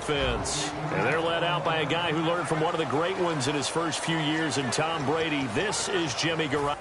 defense. And they're led out by a guy who learned from one of the great ones in his first few years in Tom Brady. This is Jimmy Garoppolo.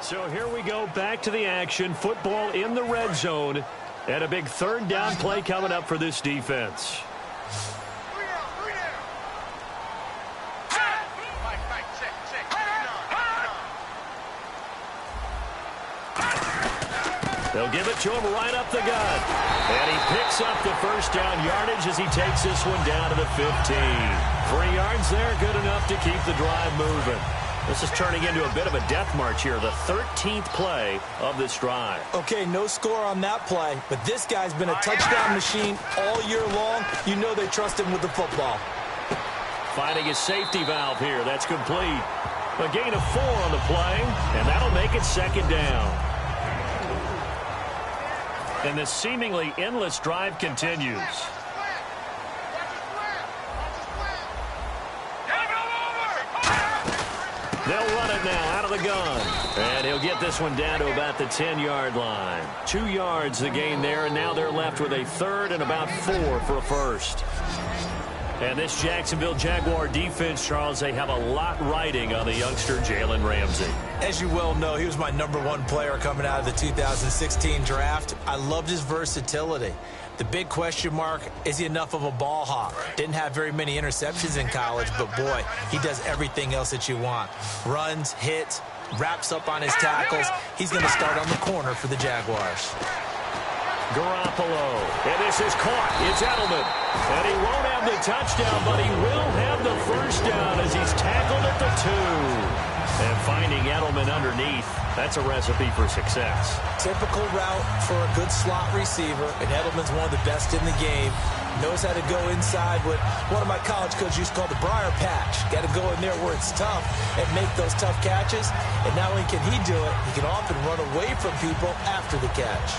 So here we go, back to the action. Football in the red zone. And a big third down play coming up for this defense. They'll give it to him right up the gut. And he picks up the first down yardage as he takes this one down to the 15. 3 yards there, good enough to keep the drive moving. This is turning into a bit of a death march here, the 13th play of this drive. Okay, no score on that play, but this guy's been a touchdown machine all year long. You know they trust him with the football. Finding his safety valve here. That's complete. A gain of 4 on the play, and that'll make it second down. And this seemingly endless drive continues. They'll run it now out of the gun. And he'll get this one down to about the 10-yard line. 2 yards the gain there, and now they're left with a third and about 4 for a first. And this Jacksonville Jaguar defense, Charles, they have a lot riding on the youngster Jalen Ramsey. As you well know, he was my #1 player coming out of the 2016 draft. I loved his versatility. The big question mark, is he enough of a ball hawk? Didn't have very many interceptions in college, but boy, he does everything else that you want. Runs, hits, wraps up on his tackles. He's going to start on the corner for the Jaguars. Garoppolo, and this is caught. It's Edelman. And he won't have the touchdown, but he will have the first down as he's tackled at the 2. And finding Edelman underneath, that's a recipe for success. Typical route for a good slot receiver, and Edelman's one of the best in the game. Knows how to go inside what one of my college coaches used to call the briar patch. Got to go in there where it's tough and make those tough catches. And not only can he do it, he can often run away from people after the catch.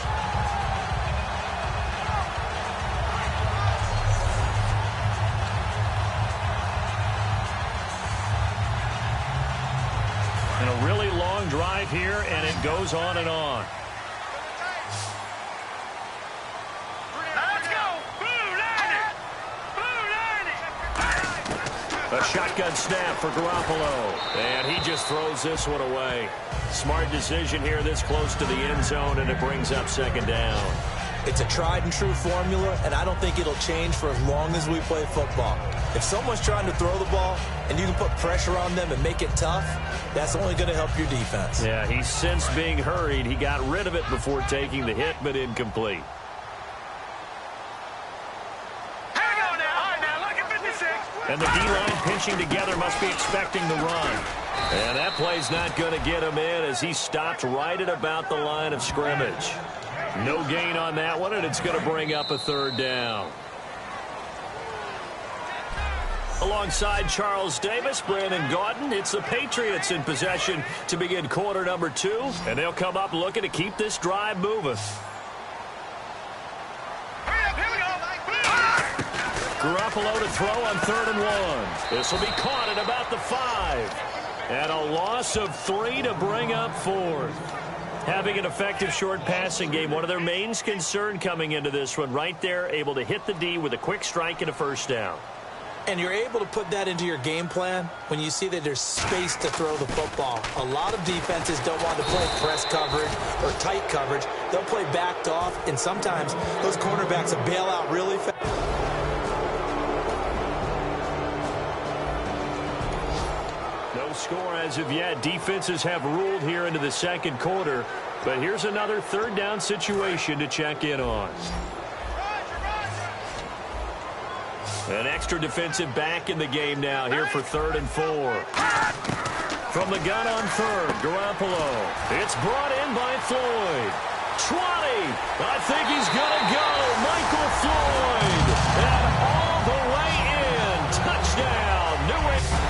And a really long drive here, and it goes on and on. Let's go! A shotgun snap for Garoppolo. And he just throws this one away. Smart decision here this close to the end zone, and it brings up second down. It's a tried-and-true formula, and I don't think it'll change for as long as we play football. If someone's trying to throw the ball and you can put pressure on them and make it tough, that's only going to help your defense. Yeah, he's sensed being hurried. He got rid of it before taking the hit, but incomplete. Hang on now. All right, now, look at 56. And the D-line pinching together must be expecting the run. And that play's not going to get him in as he stopped right at about the line of scrimmage. No gain on that one, and it's going to bring up a third down. Alongside Charles Davis, Brandon Gaudin, it's the Patriots in possession to begin quarter number 2, and they'll come up looking to keep this drive moving. Garoppolo to throw on 3rd and 1. This will be caught at about the 5. And a loss of 3 to bring up 4th. Having an effective short passing game, one of their main concern coming into this one, right there, able to hit the D with a quick strike and a first down. And you're able to put that into your game plan when you see that there's space to throw the football. A lot of defenses don't want to play press coverage or tight coverage. They'll play backed off, and sometimes those cornerbacks will bail out really fast. No score as of yet. Defenses have ruled here into the second quarter. But here's another third down situation to check in on. An extra defensive back in the game now here for 3rd and 4. From the gun on 3rd, Garoppolo. It's brought in by Floyd. 20. I think he's going to go. Michael Floyd. And all the way in. Touchdown. New England.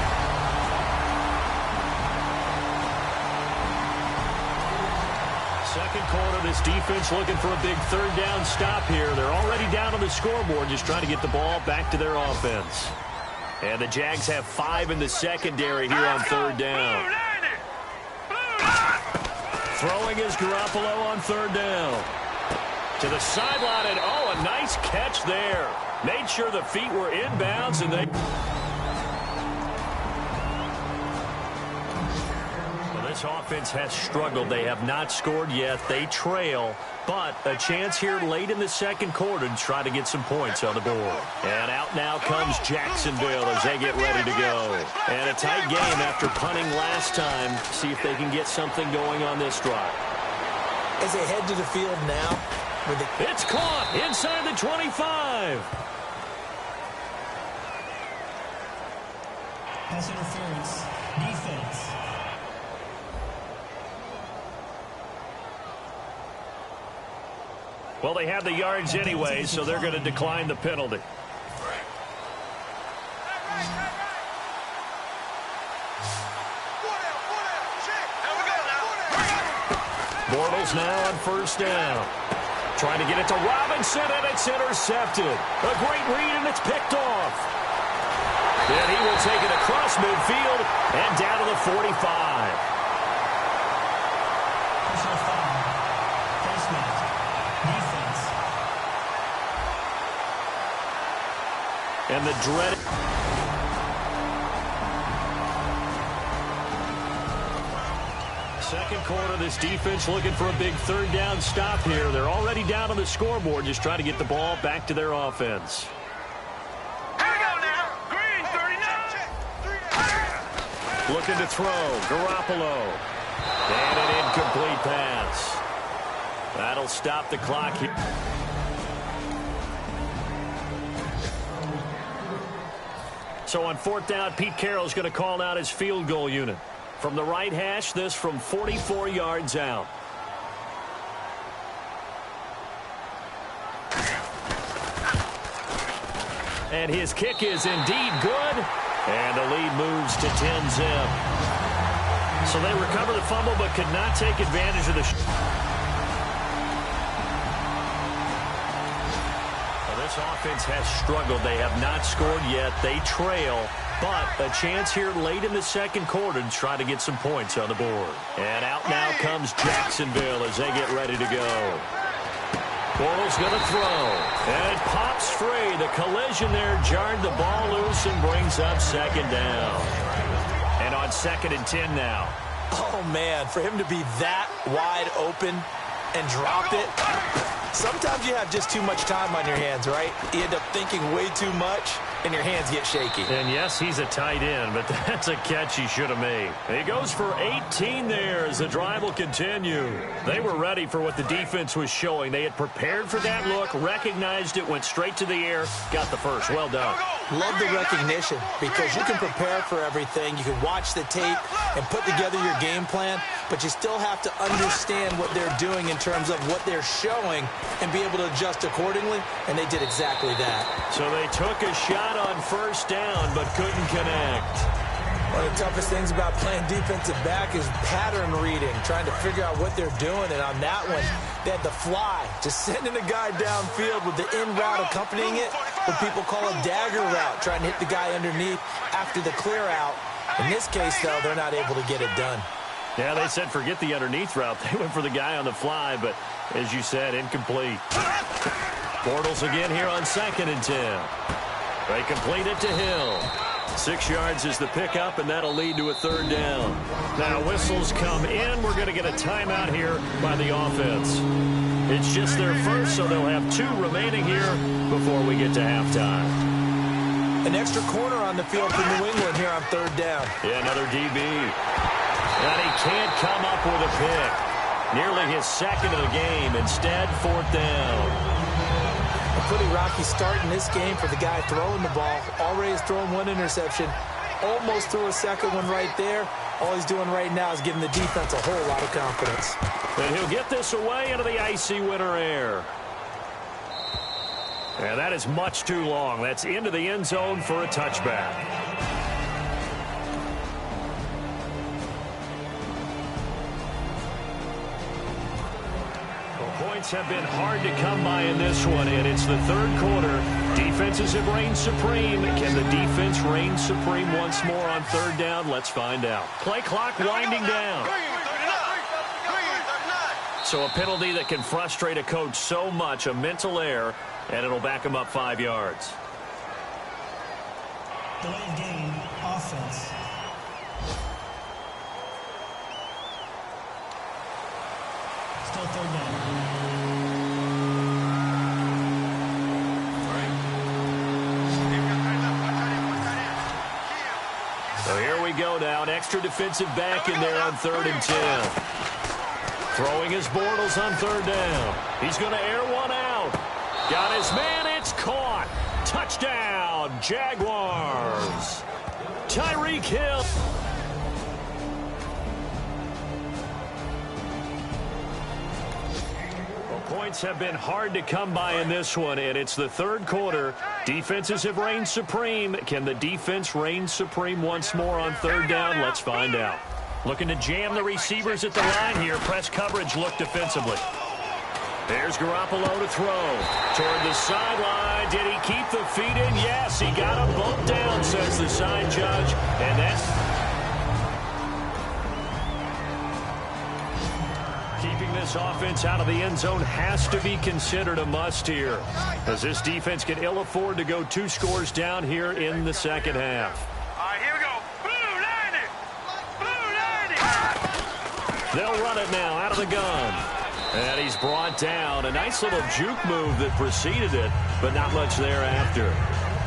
Second quarter, this defense looking for a big 3rd down stop here. They're already down on the scoreboard, just trying to get the ball back to their offense. And the Jags have 5 in the secondary here on 3rd down. Throwing is Garoppolo on 3rd down. To the sideline, and oh, a nice catch there. Made sure the feet were inbounds, and they... This offense has struggled. They have not scored yet. They trail, but a chance here late in the second quarter to try to get some points on the board. And out now comes Jacksonville as they get ready to go. And a tight game after punting last time. See if they can get something going on this drive. As they head to the field now. It's caught inside the 25. Pass interference. Defense. Well, they have the yards anyway, so they're going to decline the penalty. Bortles now on 1st down. Trying to get it to Robinson, and it's intercepted. A great read, and it's picked off. And he will take it across midfield and down to the 45. Personal foul. Face mask. Defense. And the dreaded... Second quarter, this defense looking for a big 3rd down stop here. They're already down on the scoreboard, just trying to get the ball back to their offense. Looking to throw, Garoppolo. And an incomplete pass. That'll stop the clock here. So on 4th down, Pete Carroll's going to call out his field goal unit. From the right hash, this from 44 yards out. And his kick is indeed good. And the lead moves to 10-zip. So they recover the fumble but could not take advantage of the... Well, this offense has struggled. They have not scored yet. They trail. But a chance here late in the second quarter to try to get some points on the board. And out now comes Jacksonville as they get ready to go. Bortles going to throw. And it pops free. The collision there jarred the ball loose and brings up 2nd down. And on 2nd and 10 now. Oh, man, for him to be that wide open and drop it. Sometimes you have just too much time on your hands, right? You end up thinking way too much, and your hands get shaky. And yes, he's a tight end, but that's a catch he should have made. He goes for 18 there as the drive will continue. They were ready for what the defense was showing. They had prepared for that look, recognized it, went straight to the air, got the first. Well done. Love the recognition because you can prepare for everything. You can watch the tape and put together your game plan, but you still have to understand what they're doing in terms of what they're showing and be able to adjust accordingly, and they did exactly that. So they took a shot on 1st down but couldn't connect. One of the toughest things about playing defensive back is pattern reading, trying to figure out what they're doing. And on that one, they had the fly, just sending a guy downfield with the in route accompanying it, what people call a dagger route, trying to hit the guy underneath after the clear out. In this case, though, they're not able to get it done. Yeah, they said forget the underneath route. They went for the guy on the fly, but as you said, incomplete. Bortles again here on 2nd and 10. They complete it to Hill. 6 yards is the pickup, and that'll lead to a 3rd down. Now whistles come in. We're going to get a timeout here by the offense. It's just their first, so they'll have 2 remaining here before we get to halftime. An extra corner on the field for New England here on 3rd down. Yeah, another DB. And he can't come up with a pick. Nearly his 2nd of the game. Instead, 4th down. pretty rocky start in this game for the guy throwing the ball. Already has thrown one interception. Almost threw a second one right there. All he's doing right now is giving the defense a whole lot of confidence. And he'll get this away into the icy winter air. And that is much too long. That's into the end zone for a touchback. Points have been hard to come by in this one, and it's the third quarter. Defenses have reigned supreme. Can the defense reign supreme once more on third down? Let's find out. Play clock winding down. So a penalty that can frustrate a coach so much, a mental error, and it'll back him up 5 yards. Delayed game, offense. Still third down. So here we go now. An extra defensive back in there on 3rd and 10. Throwing his Bortles on 3rd down. He's going to air one out. Got his man. It's caught. Touchdown, Jaguars. Tyreek Hill. Points have been hard to come by in this one, and it's the third quarter. Defenses have reigned supreme. Can the defense reign supreme once more on 3rd down? Let's find out. Looking to jam the receivers at the line here. Press coverage look defensively. There's Garoppolo to throw. Toward the sideline. Did he keep the feet in? Yes, he got him both down, says the side judge. And that's... Keeping this offense out of the end zone has to be considered a must here, as this defense can ill afford to go 2 scores down here in the second half. All right, here we go. Blue 90. They'll run it now out of the gun. And he's brought down. A nice little juke move that preceded it, but not much thereafter.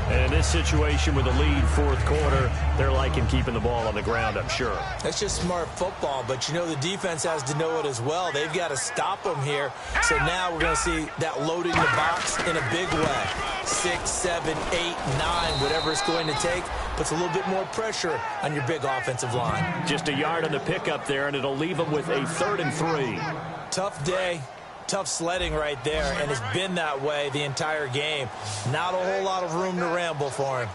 And in this situation with a lead 4th quarter, they're liking keeping the ball on the ground, I'm sure. That's just smart football, but you know the defense has to know it as well. They've got to stop them here. So now we're going to see that loading the box in a big way. 6, 7, 8, 9, whatever it's going to take, puts a little bit more pressure on your big offensive line. Just a yard on the pickup there, and it'll leave them with a 3rd and 3. Tough day. Tough sledding right there, and it's been that way the entire game. Not a whole lot of room to ramble for him.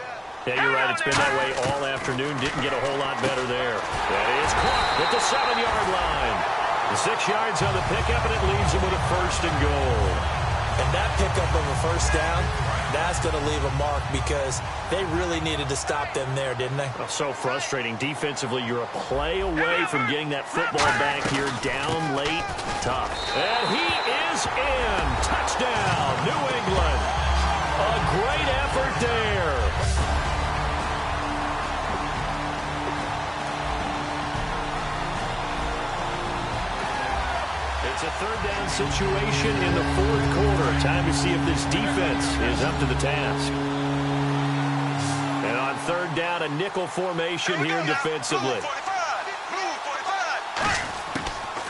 Yeah, you're right. It's been that way all afternoon. Didn't get a whole lot better there. That is caught at the 7-yard line. The 6 yards on the pickup, and it leaves him with a 1st and goal. And that pickup of a 1st down, that's going to leave a mark because they really needed to stop them there, didn't they? Oh, so frustrating. Defensively, you're a play away from getting that football back here down late. Tough. And he is in. Touchdown, New England. A great effort there. It's a 3rd down situation in the 4th quarter. Time to see if this defense is up to the task. And on 3rd down, a nickel formation here defensively.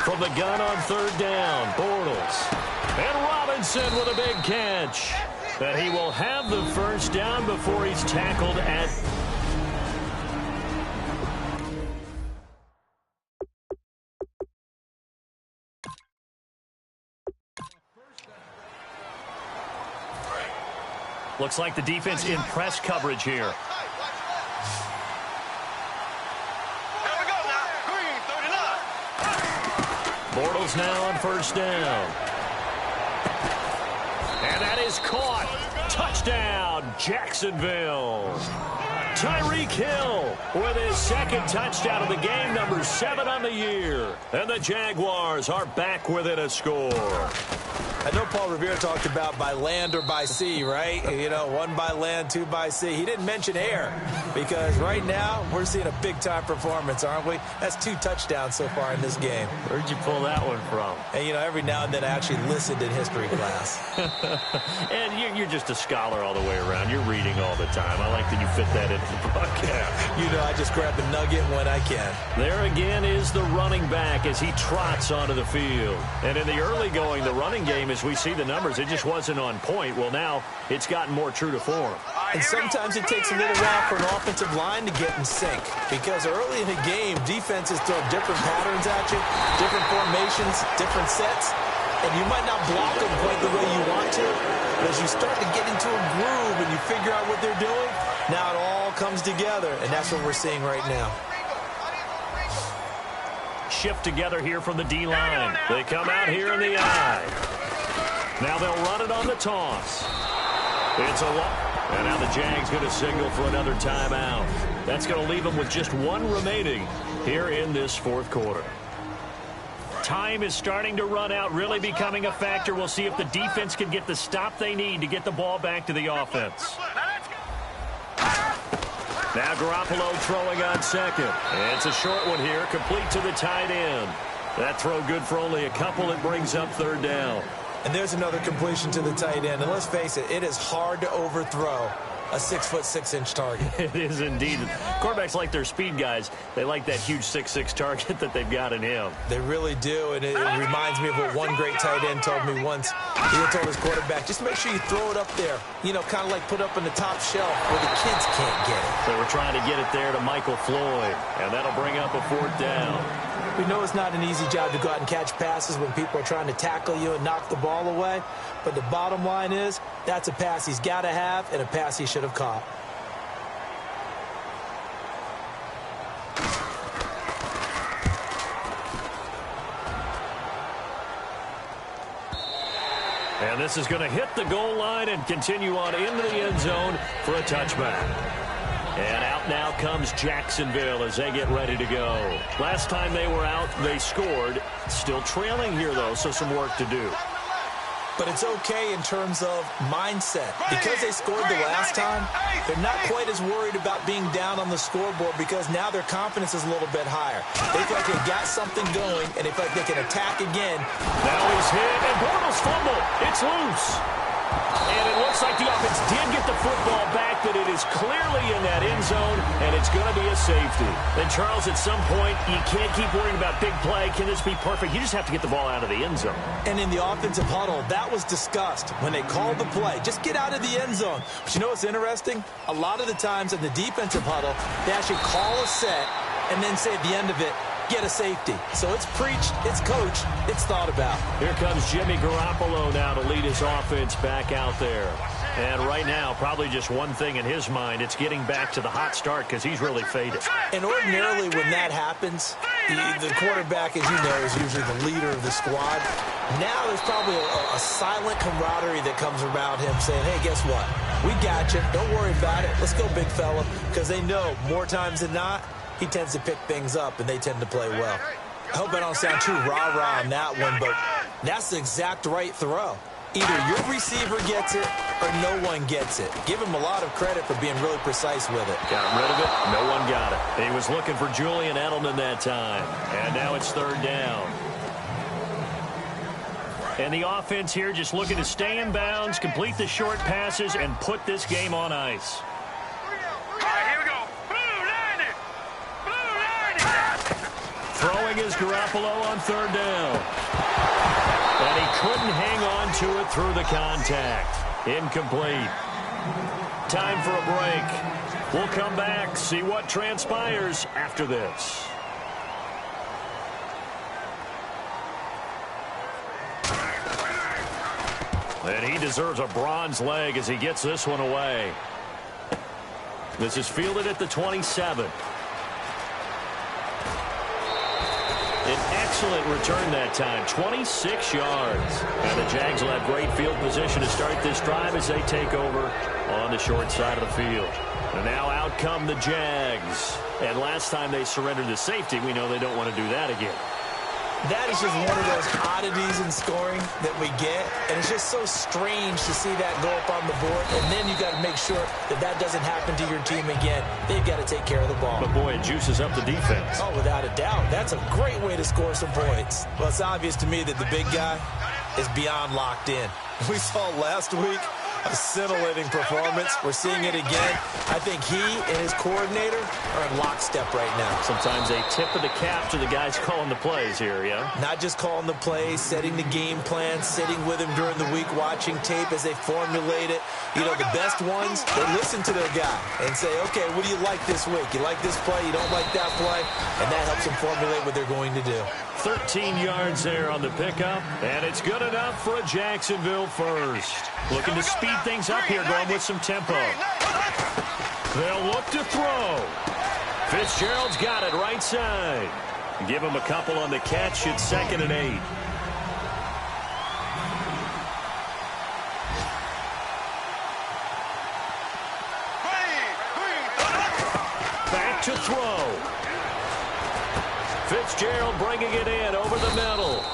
From the gun on 3rd down, Bortles. And Robinson with a big catch. And he will have the 1st down before he's tackled at... Looks like the defense in press coverage here. Bortles now on 1st down. And that is caught. Touchdown, Jacksonville. Tyreek Hill with his 2nd touchdown of the game, number 7 on the year. And the Jaguars are back within a score. I know Paul Revere talked about by land or by sea, right? You know, 1 by land, 2 by sea. He didn't mention air because right now we're seeing a big-time performance, aren't we? That's 2 touchdowns so far in this game. Where'd you pull that one from? And, you know, every now and then I actually listened in history class. And you're just a scholar all the way around. You're reading all the time. I like that you fit that into the broadcast. You know, I just grab a nugget when I can. There again is the running back as he trots onto the field. And in the early going, the running game as we see the numbers, it just wasn't on point. Well, now it's gotten more true to form. And sometimes it takes a little while for an offensive line to get in sync, because early in the game, defenses throw different patterns at you, different formations, different sets, and you might not block them quite the way you want to. But as you start to get into a groove and you figure out what they're doing, now it all comes together, and that's what we're seeing right now. Shift together here from the D-line. They come out here in the eye. Now they'll run it on the toss. It's a look. And now the Jags going to signal for another timeout. That's going to leave them with just one remaining here in this fourth quarter. Time is starting to run out, really becoming a factor. We'll see if the defense can get the stop they need to get the ball back to the offense. Now Garoppolo throwing on second. It's a short one here, complete to the tight end. That throw good for only a couple. It brings up third down. And there's another completion to the tight end. And let's face it, it is hard to overthrow a 6'6" target. It is indeed. Quarterbacks like their speed guys. They like that huge 6'6" target that they've got in him. They really do, and it reminds me of what one great tight end told me once. He told his quarterback, just make sure you throw it up there, you know, kind of like put up in the top shelf where the kids can't get it. They were trying to get it there to Michael Floyd, and that'll bring up a fourth down. We know it's not an easy job to go out and catch passes when people are trying to tackle you and knock the ball away. But the bottom line is, that's a pass he's got to have and a pass he should have caught. And this is going to hit the goal line and continue on into the end zone for a touchback. And out now comes Jacksonville as they get ready to go. Last time they were out, they scored. Still trailing here, though, so some work to do. But it's okay in terms of mindset. Because they scored the last time, they're not quite as worried about being down on the scoreboard because now their confidence is a little bit higher. They feel like they've got something going, and they feel like they can attack again. Now he's hit, and Bortles fumble. It's loose. And it looks like the offense did get the football back, but it is clearly in that end zone, and it's going to be a safety. And, Charles, at some point, you can't keep worrying about big play. Can this be perfect? You just have to get the ball out of the end zone. And in the offensive huddle, that was discussed when they called the play. Just get out of the end zone. But you know what's interesting? A lot of the times in the defensive huddle, they actually call a set and then say at the end of it, get a safety. So it's preached, it's coached, it's thought about. Here comes Jimmy Garoppolo now to lead his offense back out there. And right now, probably just one thing in his mind, it's getting back to the hot start because he's really faded. And ordinarily when that happens, the quarterback, as you know, is usually the leader of the squad. Now there's probably a silent camaraderie that comes around him saying, hey, guess what? We got you. Don't worry about it. Let's go, big fella. Because they know more times than not, he tends to pick things up, and they tend to play well. I hope I don't sound too rah-rah on that one, but that's the exact right throw. Either your receiver gets it or no one gets it. Give him a lot of credit for being really precise with it. Got rid of it. No one got it. He was looking for Julian Edelman that time. And now it's third down. And the offense here just looking to stay in bounds, complete the short passes, and put this game on ice. Throwing is Garoppolo on third down. And he couldn't hang on to it through the contact. Incomplete. Time for a break. We'll come back, see what transpires after this. And he deserves a bronze leg as he gets this one away. This is fielded at the 27. An excellent return that time, 26 yards. And the Jags will have great field position to start this drive as they take over on the short side of the field. And now out come the Jags. And last time they surrendered the safety, we know they don't want to do that again. That is just one of those oddities in scoring that we get. And it's just so strange to see that go up on the board. And then you got to make sure that that doesn't happen to your team again. They've got to take care of the ball. But, boy, it juices up the defense. Oh, without a doubt. That's a great way to score some points. Well, it's obvious to me that the big guy is beyond locked in. We saw last week A scintillating performance. We're seeing it again. I think he and his coordinator are in lockstep right now. Sometimes a tip of the cap to the guys calling the plays here, yeah? Not just calling the plays, setting the game plan, sitting with him during the week, watching tape as they formulate it. You know, the best ones, they listen to their guy and say, okay, what do you like this week? You like this play? You don't like that play? And that helps them formulate what they're going to do. 13 yards there on the pickup, and it's good enough for a Jacksonville first. Looking to speed things up here, going with some tempo. They'll look to throw. Fitzgerald's got it right side. Give him a couple on the catch. It's 2nd and 8. Back to throw. Fitzgerald bringing it in over the middle.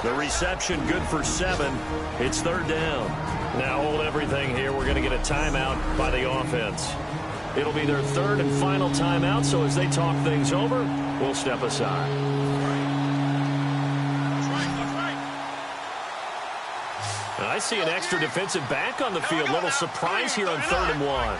The reception good for 7. It's 3rd down. Now hold everything here. We're going to get a timeout by the offense. It'll be their 3rd and final timeout, so as they talk things over, we'll step aside. I see an extra defensive back on the field. Little surprise here on 3rd and 1.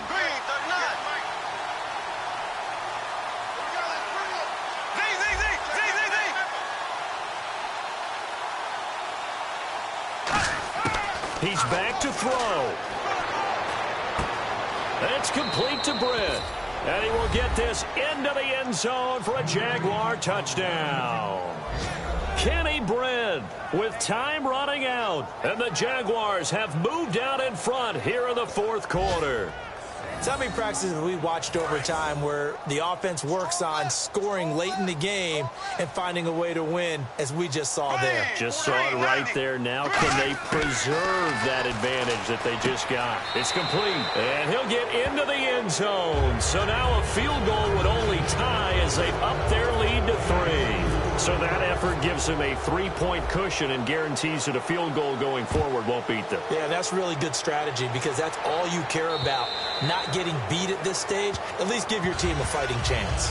He's back to throw. It's complete to Britt. And he will get this into the end zone for a Jaguar touchdown. Kenny Britt with time running out. And the Jaguars have moved out in front here in the 4th quarter. So many practices we watched over time where the offense works on scoring late in the game and finding a way to win, as we just saw there. Just saw it right there. Now can they preserve that advantage that they just got? It's complete, and he'll get into the end zone. So now a field goal would only tie as they up their lead to 3. So that effort gives them a 3-point cushion and guarantees that a field goal going forward won't beat them. Yeah, that's really good strategy because that's all you care about. Not getting beat at this stage. At least give your team a fighting chance.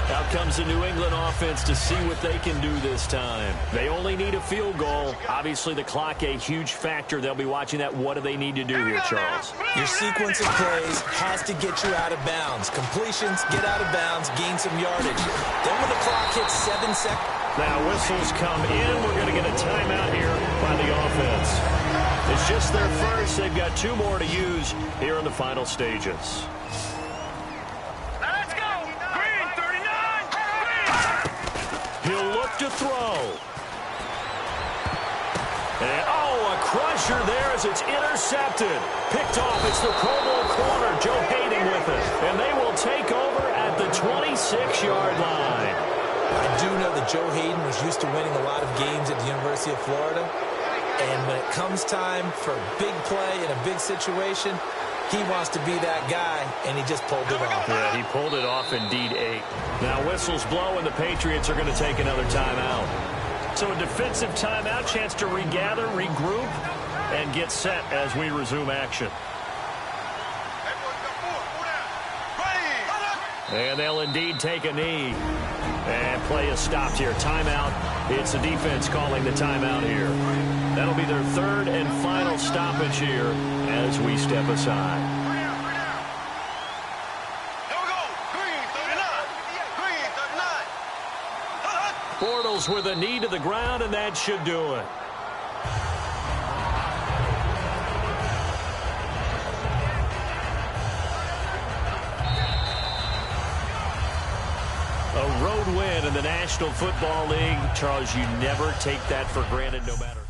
Out comes the New England offense to see what they can do this time. They only need a field goal. Obviously, the clock a huge factor. They'll be watching that. What do they need to do here, Charles? Your sequence of plays has to get you out of bounds. Completions, get out of bounds, gain some yardage. Then when the clock hits 7 seconds. Now whistles come in. We're going to get a timeout here by the offense. It's just their first. They've got 2 more to use here in the final stages. To throw. And, a crusher there as it's intercepted. Picked off. It's the Pro Bowl corner, Joe Hayden with it. And they will take over at the 26-yard line. I do know that Joe Hayden was used to winning a lot of games at the University of Florida. And when it comes time for a big play in a big situation, he wants to be that guy, and he just pulled it off. Yeah, he pulled it off indeed. 8. Now whistles blow, and the Patriots are going to take another timeout. So a defensive timeout, chance to regather, regroup, and get set as we resume action. And they'll indeed take a knee. And play is stopped here. Timeout. It's the defense calling the timeout here. That'll be their 3rd and final stoppage here as we step aside. Bortles with a knee to the ground, and that should do it. A road win in the National Football League. Charles, you never take that for granted no matter.